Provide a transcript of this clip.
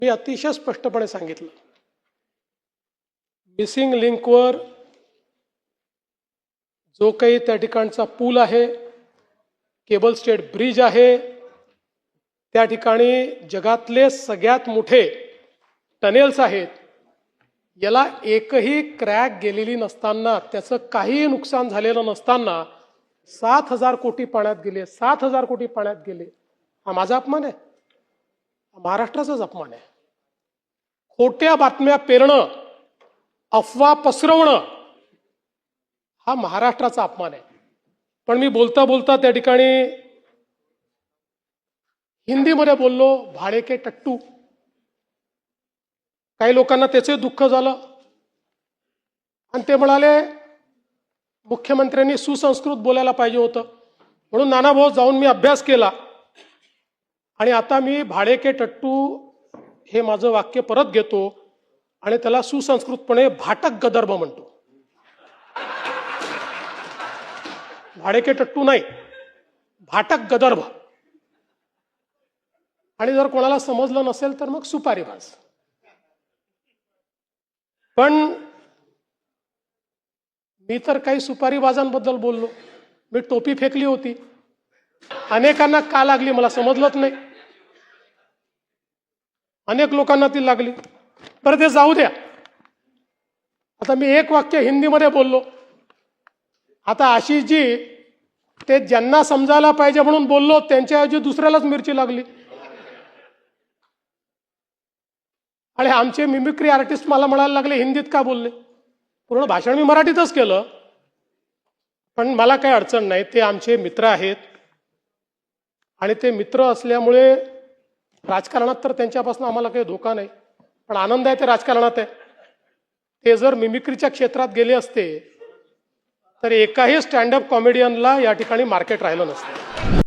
मी अतिशय स्पष्टपणे सांगितलं, मिसिंग लिंकवर जो काही त्या ठिकाणचा पूल आहे, केबल स्टेट ब्रिज आहे, त्या ठिकाणी जगातले सगळ्यात मोठे टनेल्स आहेत, याला एकही क्रॅक गेलेली नसताना, त्याचं काही नुकसान झालेलं नसताना 7,000 कोटी पाण्यात गेले, 7,000 कोटी पाण्यात गेले. हा माझा अपमान आहे? महाराष्ट्राचाच अपमान आहे. खोट्या बातम्या पेरणं, अफवा पसरवणं हा महाराष्ट्राचा अपमान आहे. पण मी बोलता बोलता त्या ठिकाणी हिंदीमध्ये बोललो, भाडे के टट्टू. काही लोकांना त्याचे दुःख झालं आणि ते म्हणाले मुख्यमंत्र्यांनी सुसंस्कृत बोलायला पाहिजे होतं. म्हणून नानाभाऊ जाऊन मी अभ्यास केला आणि आता मी भाडे के टट्टू हे माझं वाक्य परत घेतो आणि त्याला सुसंस्कृतपणे भाटक गदर्भ म्हणतो. भाडे के टट्टू नाही, भाटक गदर्भ. आणि जर कोणाला समजलं नसेल तर मग सुपारीबाज. पण मी तर काही सुपारीबाजांबद्दल बोललो. मी टोपी फेकली होती, अनेकांना का लागली मला समजलंच नाही. अनेक लोकांना ती लागली. बरं ते जाऊ द्या. आता मी एक वाक्य हिंदीमध्ये बोललो. आता आशिषजी ते ज्यांना समजायला पाहिजे म्हणून बोललो, त्यांच्याऐवजी दुसऱ्यालाच मिरची लागली. आणि आमचे मिमिक्री आर्टिस्ट मला म्हणायला लागले हिंदीत का बोलले. पूर्ण भाषण मी मराठीतच केलं, पण मला काही अडचण नाही. ते आमचे मित्र आहेत आणि ते मित्र असल्यामुळे राजकारणात तर त्यांच्यापासून आम्हाला काही धोका नाही. पण आनंद आहे ते राजकारणात आहे. ते जर मिमिक्रीच्या क्षेत्रात गेले असते तर एकाही स्टँडअप कॉमेडियनला या ठिकाणी मार्केट राहिलं नसतं.